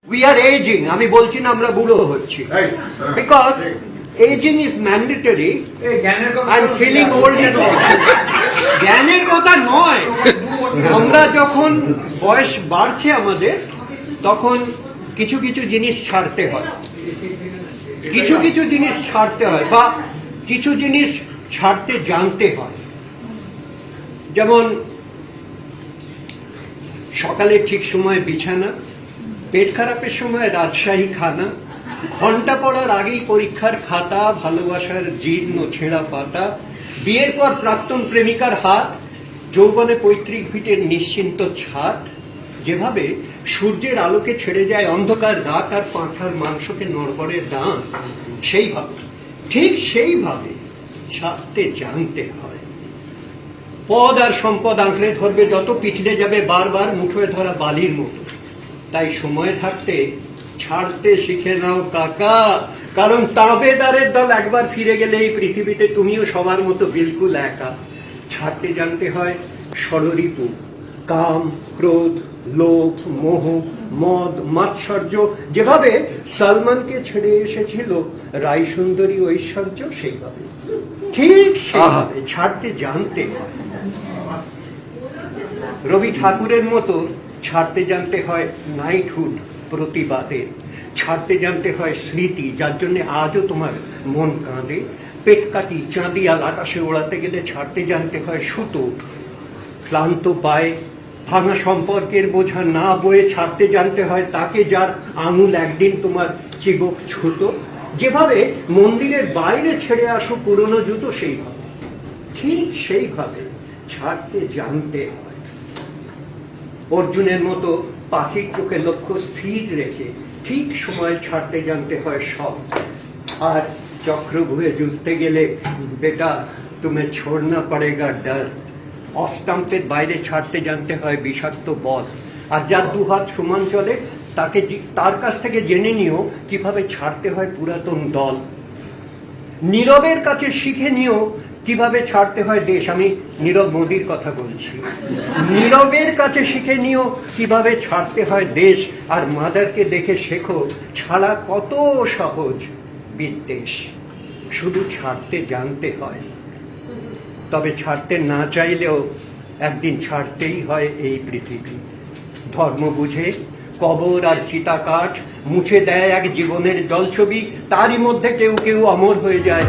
We are aging. আমি বলছি না আমরা বুড়ো হচ্ছি, because aging is mandatory. I'm feeling old and old. জ্ঞানের কথা নয়, আমরা যখন বয়স বাড়ছে আমাদের তখন কিছু কিছু জিনিস ছাড়তে হয়, কিছু কিছু জিনিস ছাড়তে হয় বা কিছু জিনিস ছাড়তে জানতে হয়। যেমন সকালে ঠিক সময় বিছানা, পেট খারাপের সময় রাজশাহী খানা, ঘন্টা পড়ার আগেই পরীক্ষার খাতা, ভালোবাসার জীর্ণ ছেঁড়া পাতা, বিয়ের পর প্রাক্তন প্রেমিকার হাত, যৌবনে পৈতৃক ভিটের নিশ্চিন্ত ছাদ, যেভাবে সূর্যের আলোকে ছেড়ে যায় অন্ধকার রাত আর পাঁঠার মাংসকে নড়বড়ের দান, সেইভাবে ঠিক সেইভাবে ছাড়তে জানতে হয়। পদ আর সম্পদ আঁকড়ে ধরবে যত, পিছলে যাবে বারবার মুঠোয় ধরা বালির মতো। তাই সময় থাকতে ছাড়তে শিখে নাও কাকা, কারণ তাবেদারের দল একবার ফিরে গেলে এই পৃথিবীতে তুমিও সবার মতো বিলকুল একা। ছাড়তে জানতে হয় ষড়রিপু, কাম, ক্রোধ, লোভ, মোহ, মদ, মাৎসর্য, যেভাবে সালমানকে ছেড়ে এসেছিল রাই সুন্দরী ঐশ্বর্য, সেইভাবে ঠিক সেইভাবে ছাড়তে জানতে হয়। রবি ঠাকুরের মতো ছাড়তে জানতে হয় নাইটহুড, প্রতিবাদের। ছাড়তে জানতে হয় স্মৃতি, যার জন্য আজও তোমার মন কাঁদে। পেট কাটি চাঁদিয়াল আকাশে ওড়াতে গেলে ছাড়তে জানতে হয় সুতো। ক্লান্ত পায়ে ভাঙা সম্পর্কের বোঝা না বয়ে ছাড়তে জানতে হয় তাকে, যার আঙুল একদিন তোমার চিবুক ছুতো। যেভাবে মন্দিরের বাইরে ছেড়ে আসো পুরনো জুতো, সেইভাবে ঠিক সেইভাবে ছাড়তে জানতে হয়। অর্জুনের মতো পাখির চোখে লক্ষ্য স্থির রেখে ঠিক সময় ছাড়তে জানতে হয় সব। আর চক্রভুয়ে যুঝতে গেলে বেটা তুমি ছোড়না পড়েগা ডর, অফ স্টাম্পের বাইরে ছাড়তে জানতে হয় বিষাক্ত বল। আর যার দুহাত সমান চলে তাকে, তার কাছ থেকে জেনে নিও কিভাবে ছাড়তে হয় পুরাতন দল। নীরবের কাছে শিখে নিও কিভাবে ছাড়তে হয় দেশ। আমি নীরব মোদীর কথা বলছি। নীরবের কাছে শিখে নিও কিভাবে ছাড়তে হয় দেশ। আর মাদারকে দেখে শেখো ছাড়া কত সহজ বিদ্বেষ। শুধু ছাড়তে জানতে হয়, তবে ছাড়তে না চাইলেও একদিন ছাড়তেই হয় এই পৃথিবী। ধর্ম বুঝে কবর আর চিতাকাঠ মুছে দেয় এক জীবনের জলছবি, তারই মধ্যে কেউ কেউ অমর হয়ে যায়।